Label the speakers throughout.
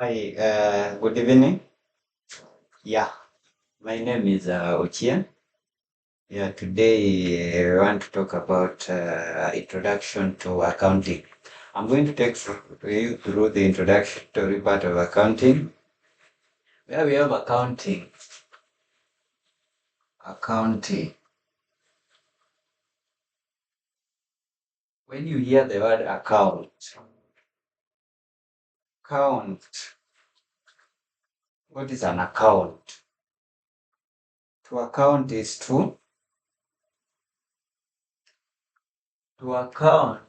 Speaker 1: Hi, good evening. Yeah, my name is Ochien. Yeah, today I want to talk about introduction to accounting. I'm going to take you through the introductory part of accounting, where we have accounting. Accounting. When you hear the word account, what is an account? To account is to account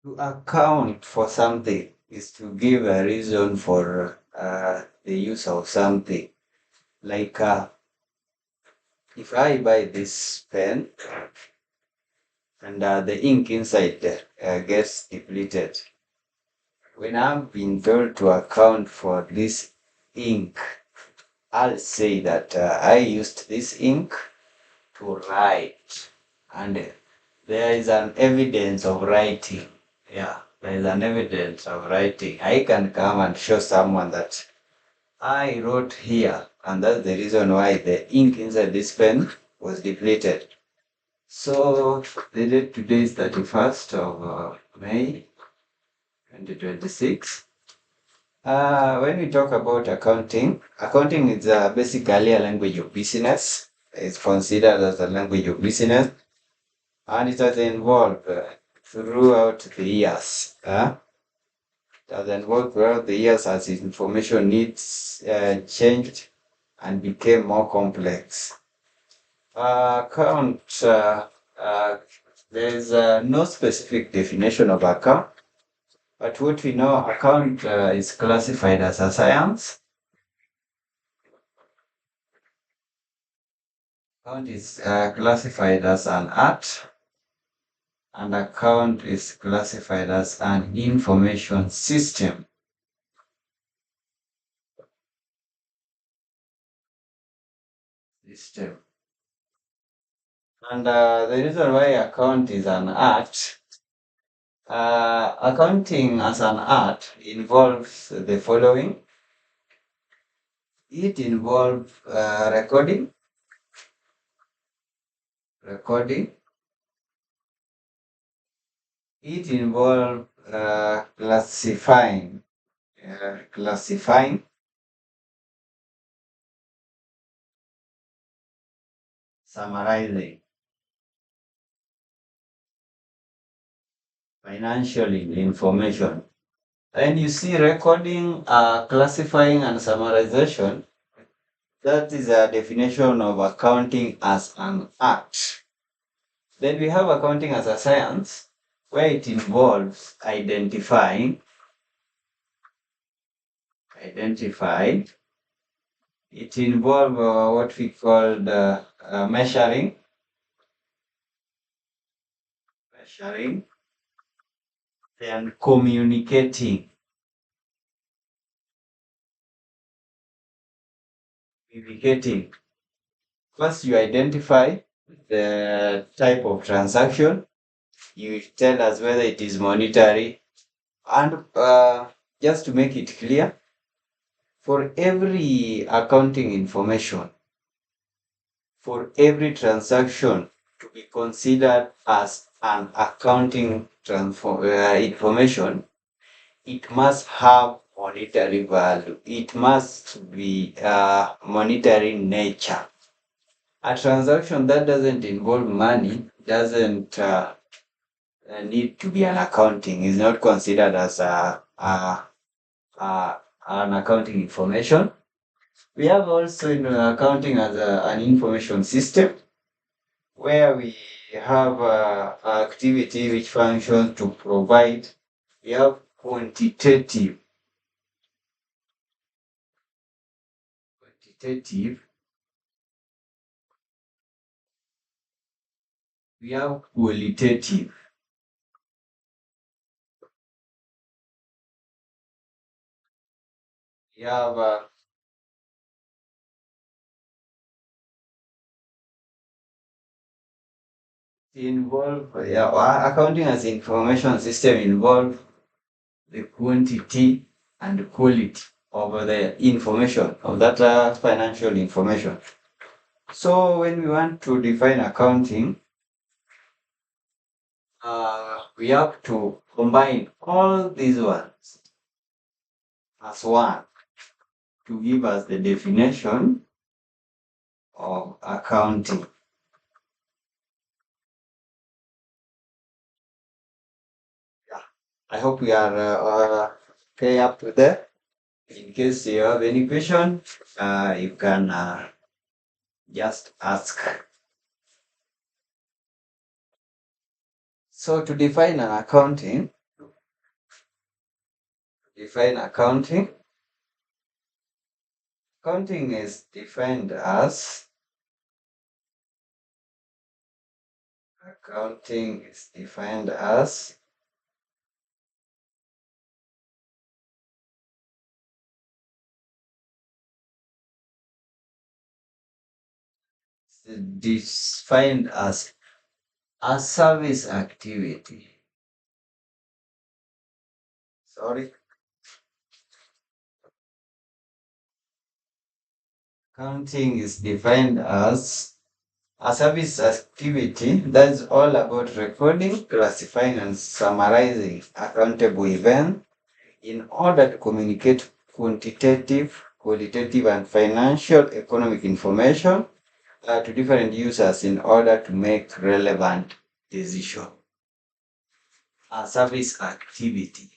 Speaker 1: To account for something is to give a reason for the use of something. Like if I buy this pen and the ink inside gets depleted, when I'm being told to account for this ink, I'll say that I used this ink to write, and there is an evidence of writing. Yeah, there is an evidence of writing. I can come and show someone that I wrote here, and that's the reason why the ink inside this pen was depleted. So the date today is 31st of May 2026. When we talk about accounting is basically a language of business. It's considered as a language of business, and it has evolved throughout the years. It has evolved throughout the years as information needs changed and became more complex. Account, uh, there is no specific definition of account, but what we know, account is classified as a science. Account is classified as an art, and account is classified as an information system. System. And the reason why account is an art, accounting as an art involves the following. It involves recording. It involves classifying, summarizing, financially information. And you see recording, classifying, and summarization. That is a definition of accounting as an art. Then we have accounting as a science, where it involves identifying. It involves what we call the measuring, and communicating. First, you identify the type of transaction. You tell us whether it is monetary. And just to make it clear, for every accounting information, for every transaction to be considered as an accounting information, it must have monetary value. It must be monetary nature. A transaction that doesn't involve money doesn't need to be an accounting. Is not considered as a an accounting information. We have also accounting as an information system where we have activity which functions to provide. We have quantitative, we have qualitative, we have Accounting as information system involve the quantity and quality of the information of that financial information. So when we want to define accounting, we have to combine all these ones as one to give us the definition of accounting. Yeah. I hope we are okay up to there. In case you have any question, you can just ask. So to define accounting is defined as accounting is defined as defined as a service activity. Sorry. Accounting is defined as a service activity that's all about recording, classifying, and summarizing accountable events in order to communicate quantitative, qualitative, and financial economic information to different users in order to make relevant decisions. A service activity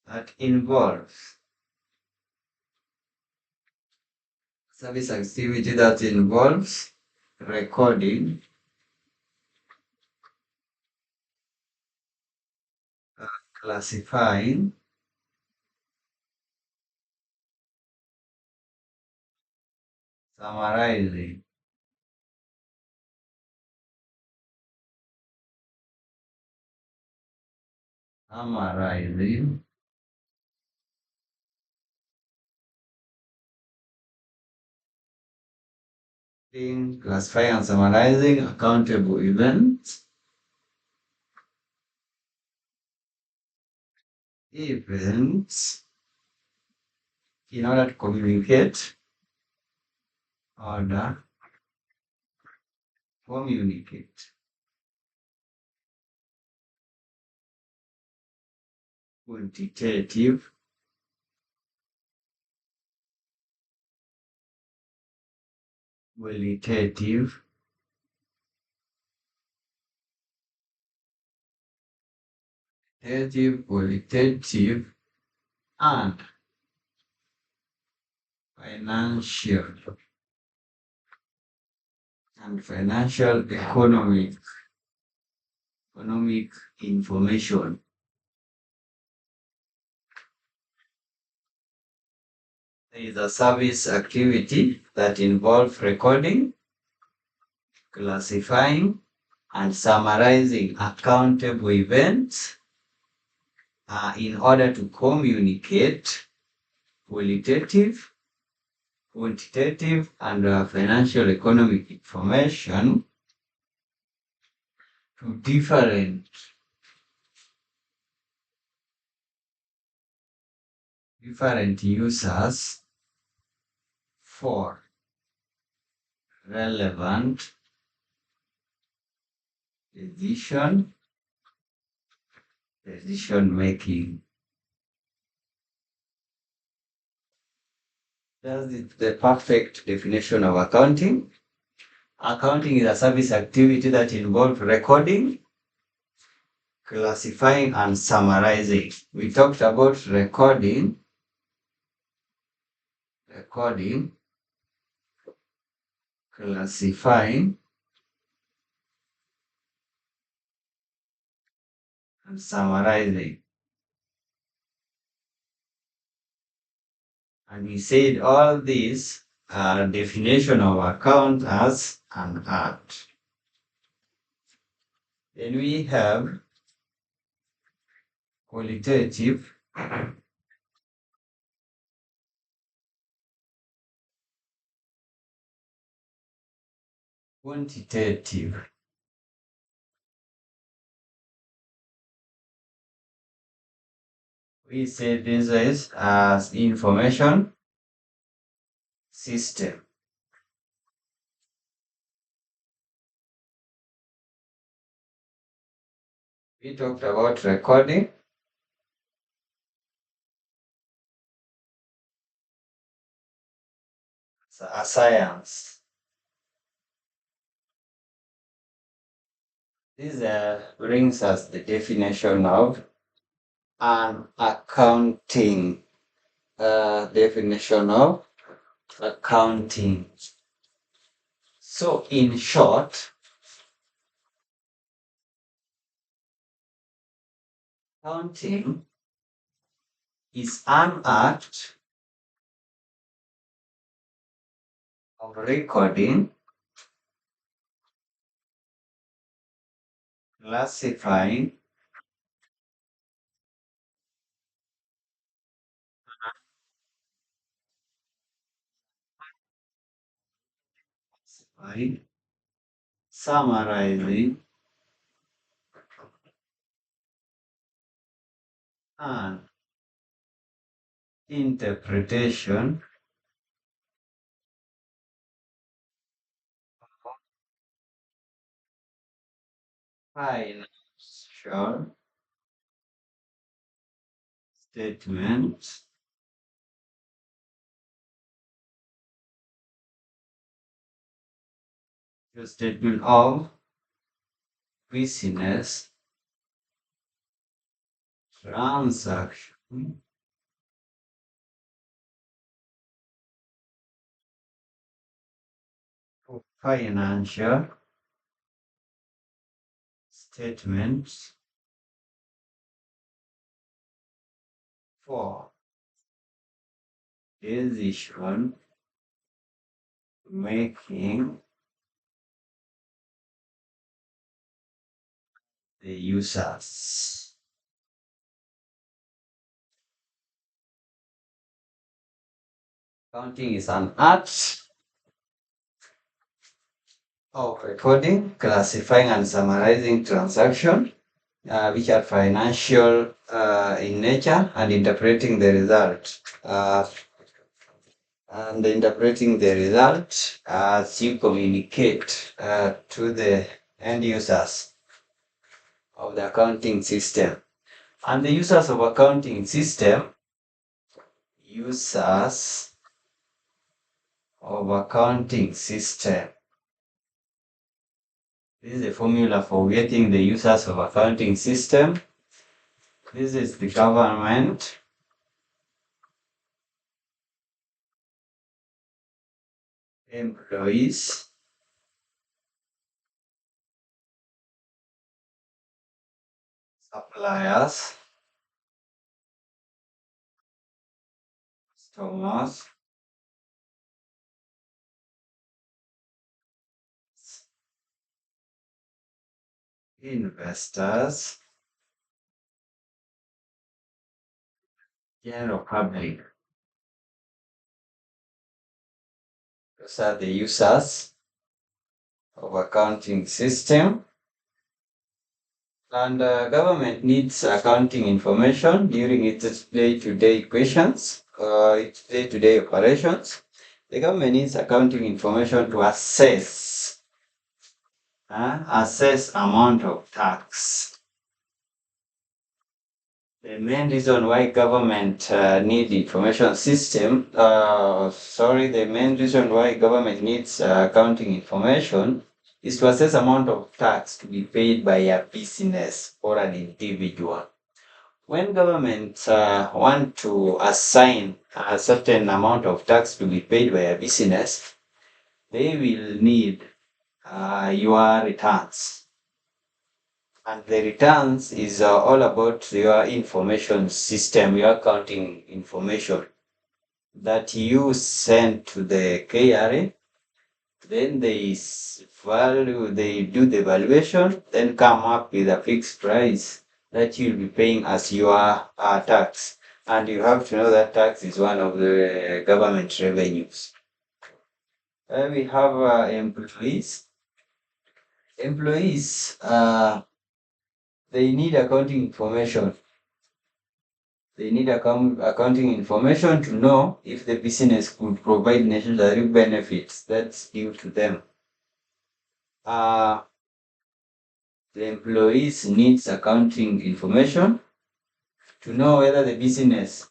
Speaker 1: that involves recording, classifying, summarizing, summarizing, classifying and summarizing accountable events, in order to communicate, quantitative, qualitative, qualitative, and financial economic information. There is a service activity that involves recording, classifying, and summarizing accountable events in order to communicate qualitative, quantitative, and financial economic information to different users for relevant decision making. That's the perfect definition of accounting. Accounting is a service activity that involves recording, classifying, and summarizing. We talked about recording, classifying, and summarizing. And we said all these are definition of account as an art. Then we have qualitative quantitative. We say this is as information system. We talked about recording, a science. This brings us the definition of an accounting. Definition of accounting. So, in short, accounting is an act of recording, classifying, summarizing, and interpretation of financial statements, the statement of business transaction, financial statements for decision making the users. Accounting is an art of recording, classifying, and summarizing transactions which are financial in nature and interpreting the result. As you communicate to the end users of the accounting system. And the users of accounting system, users of accounting system. This is the formula for getting the users of accounting system. This is the government, employees, suppliers, customers, investors, general public. Those are the users of accounting system. And government needs accounting information during its day-to-day questions, its day-to-day operations. The government needs accounting information to assess amount of tax. The main reason why government need information system, the main reason why government needs accounting information is to assess amount of tax to be paid by a business or an individual. When government want to assign a certain amount of tax to be paid by a business, they will need your returns. And the returns is all about your information system, your accounting information that you send to the KRA. Then they do the valuation, then come up with a fixed price that you'll be paying as your tax. And you have to know that tax is one of the government revenues. We have employees. Employees, they need accounting information. They need accounting information to know if the business could provide necessary benefits that's due to them. Uh, the employees needs accounting information to know whether the business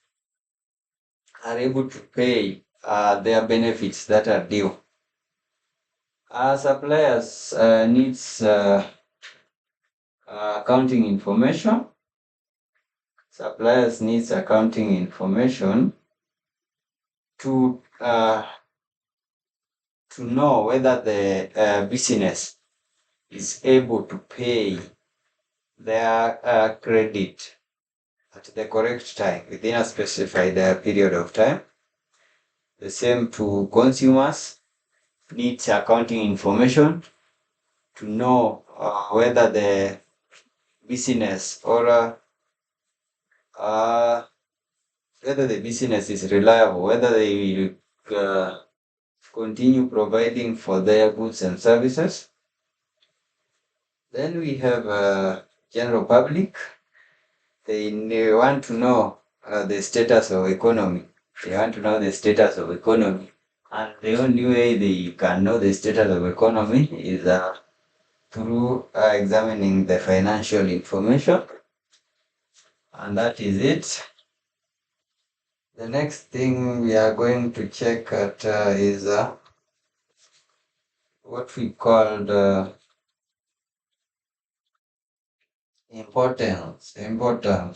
Speaker 1: are able to pay their benefits that are due. Suppliers needs accounting information. Suppliers needs accounting information to know whether the business is able to pay their credit at the correct time within a specified period of time. The same to consumers needs accounting information to know whether the business or whether the business is reliable, whether they will continue providing for their goods and services. Then we have general public. They want to know the status of economy. They want to know the status of economy. And the only way they can know the status of economy is through examining the financial information. And that is it. The next thing we are going to check at is what we call the importance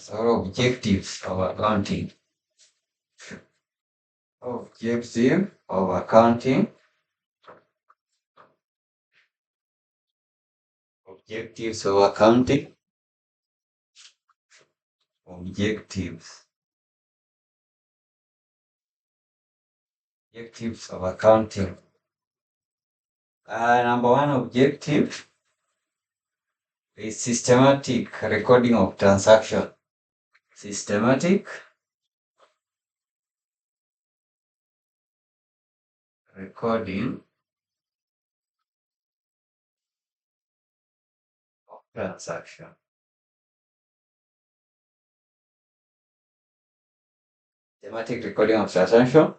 Speaker 1: or objectives of accounting. Objective of accounting. Objectives of accounting. Objectives. Objectives of accounting. Number one objective is systematic recording of transaction. Systematic recording of transaction. Systematic recording of transaction.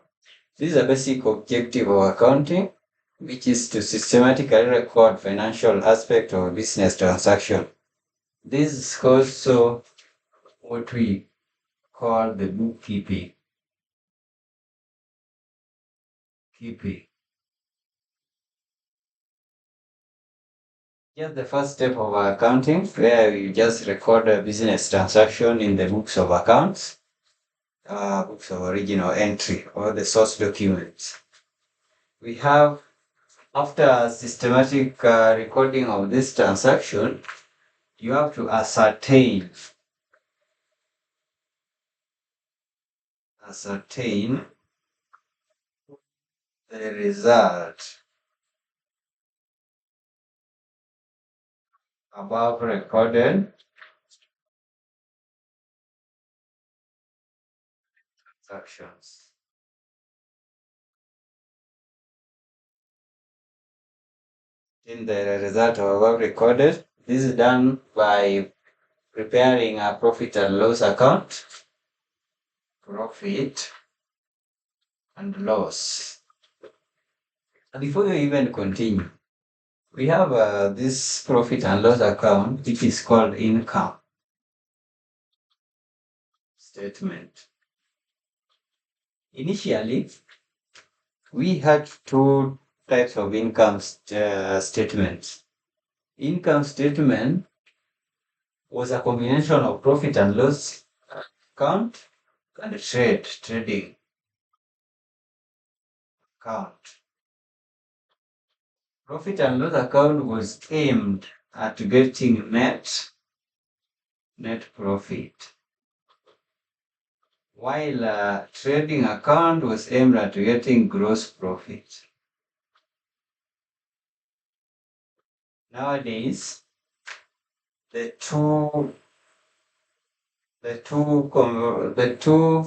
Speaker 1: This is a basic objective of accounting, which is to systematically record financial aspect of a business transaction. This is also what we call the bookkeeping. Just the first step of accounting, where you just record a business transaction in the books of accounts, books of original entry, or the source documents. We have, after systematic recording of this transaction, you have to ascertain the result above recorded transactions. In the result of above recorded, this is done by preparing a profit and loss account. Profit and loss. And before you even continue, we have this profit and loss account, which is called income statement. Initially, we had two types of income statements. Income statement was a combination of profit and loss account and trading account. Profit and loss account was aimed at getting net profit, while trading account was aimed at getting gross profit. Nowadays, the two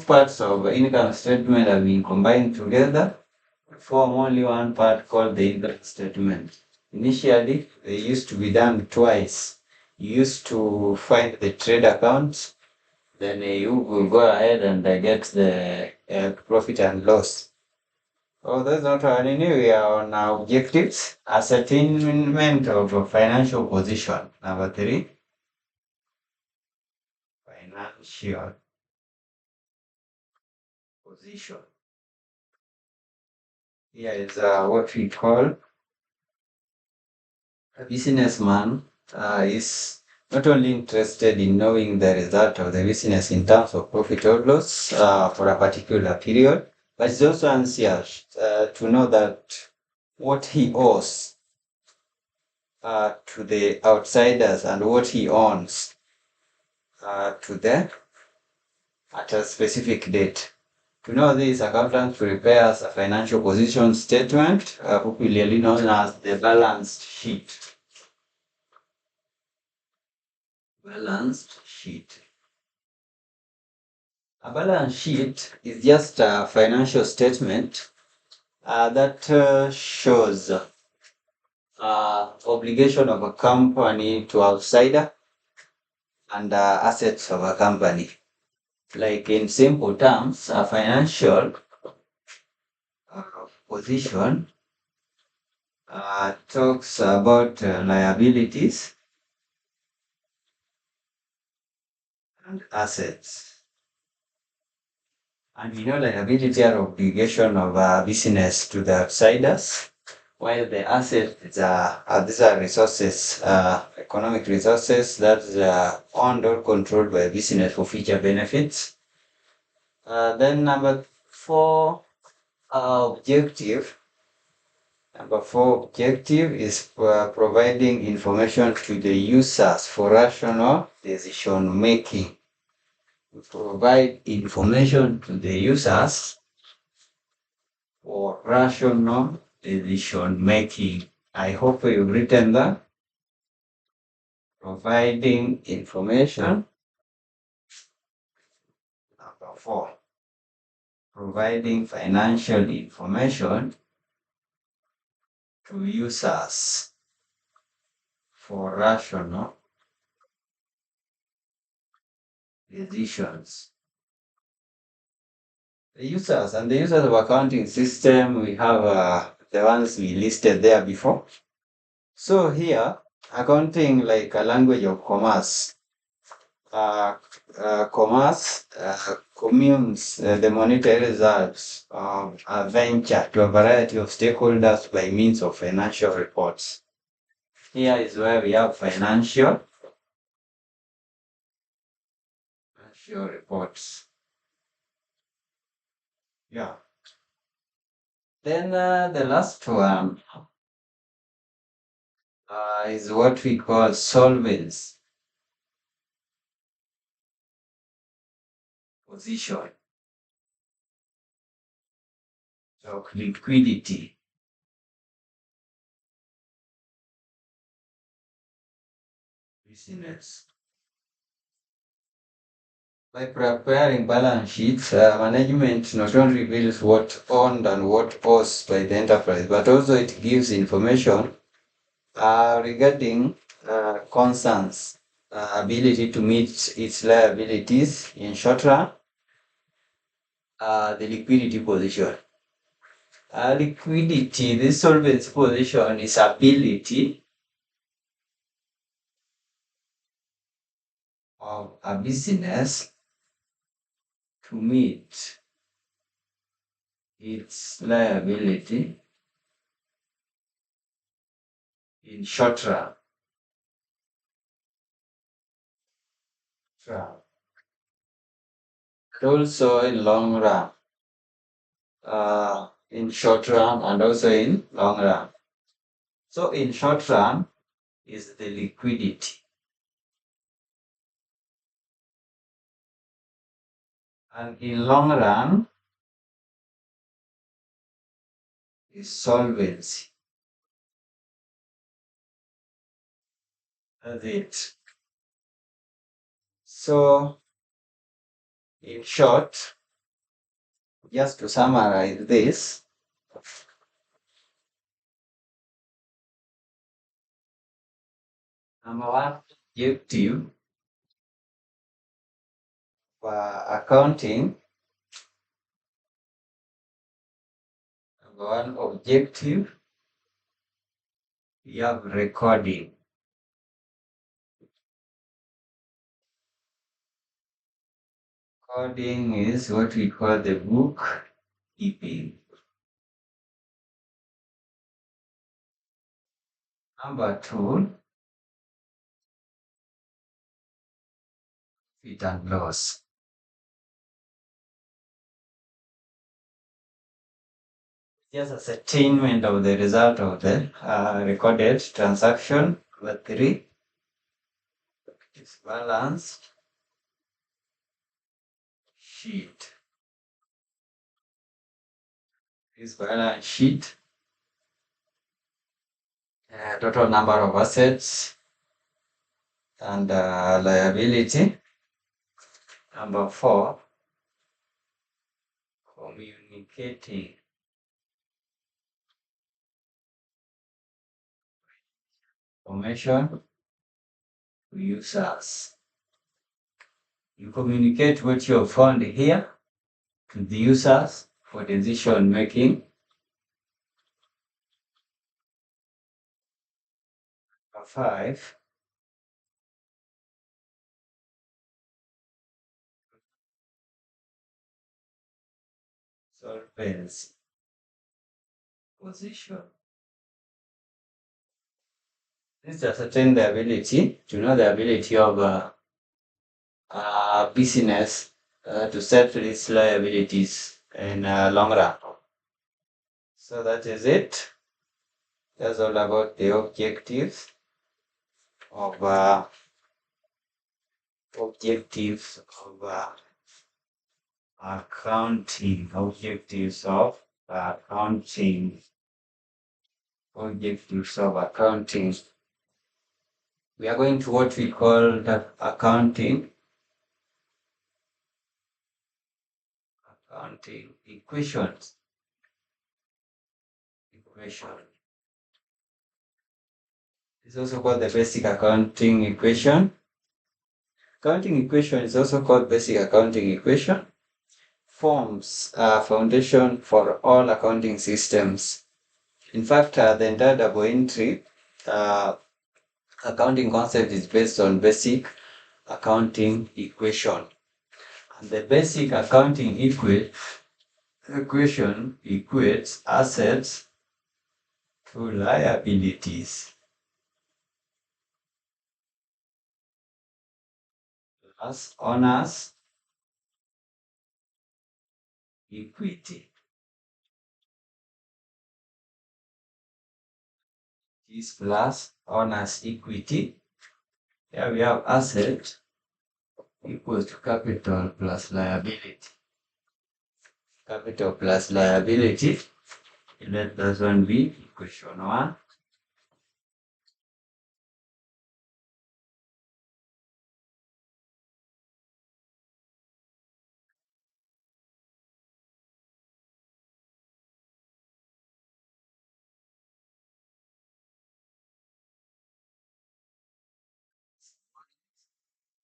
Speaker 1: parts of income statement have been combined together to form only one part called the income statement. Initially, they used to be done twice. You used to find the trade account, then you will go ahead and get the profit and loss. Oh, that's not on any. We are on our objectives. Ascertainment of a financial position. Number three, financial position. Here is what we call a businessman is not only interested in knowing the result of the business in terms of profit or loss for a particular period, but is also anxious to know that what he owes to the outsiders and what he owns to them at a specific date. To know this, accountant prepares a financial position statement, popularly known as the balance sheet. Balanced sheet. A balance sheet is just a financial statement that shows obligation of a company to outsider and assets of a company. Like in simple terms, a financial position talks about liabilities and assets. And we know liability are obligation of a business to the outsiders, while the assets these are resources, economic resources that are owned or controlled by business for future benefits. Then number four, objective. Number four objective is providing information to the users for rational decision making. We provide information to the users for rational decision making. I hope you've written that. Providing information. Number four, providing financial information to users for rational decisions. The users of accounting system, we have the ones we listed there before. So here, accounting like a language of commerce. Commerce communes the monetary results of a venture to a variety of stakeholders by means of financial reports. Here is where we have financial reports. Yeah. Then the last one is what we call solvency position. So liquidity. Business. By preparing balance sheets, management not only reveals what owned and what owes by the enterprise, but also it gives information regarding concerns, ability to meet its liabilities in short run, the liquidity position. Liquidity, this solvency position is ability of a business to meet its liability in short run. But also in long run. In short run and also in long run. So in short run is the liquidity. And in long run is solvency. That's it. So in short, just to summarize this, Number one, objective for accounting. Number one, objective, you have recording. Recording is what we call the book keeping. Number two, profit and loss. Just ascertainment of the result of the recorded transaction. Number three is balance sheet. This balance sheet, total number of assets and liability. Number four, communicating information to users. You communicate what you have found here to the users for decision making. Number five, solvency position. This is to ascertain the ability, to know the ability of business to settle its liabilities in long run. So that is it. That's all about the objectives of accounting. Objectives of accounting. Objectives of accounting. We are going to what we call the accounting equations. It's also called the basic accounting equation. Accounting equation is also called basic accounting equation. Forms a foundation for all accounting systems. In fact, the entire double entry accounting concept is based on basic accounting equation. And the basic accounting equation equates assets to liabilities plus owners equity is plus owners equity. Here we have asset equals to capital plus liability. Capital plus liability. Let that one be equation 1.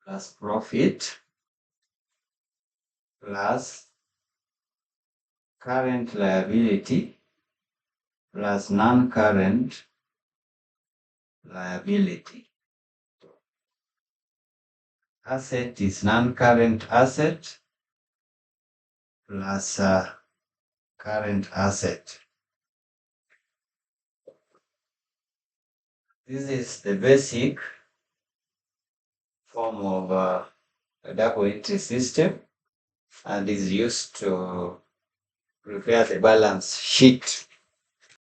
Speaker 1: Plus profit plus current liability plus non-current liability. Asset is non-current asset plus current asset. This is the basic form of a double entry system and is used to prepare the balance sheet.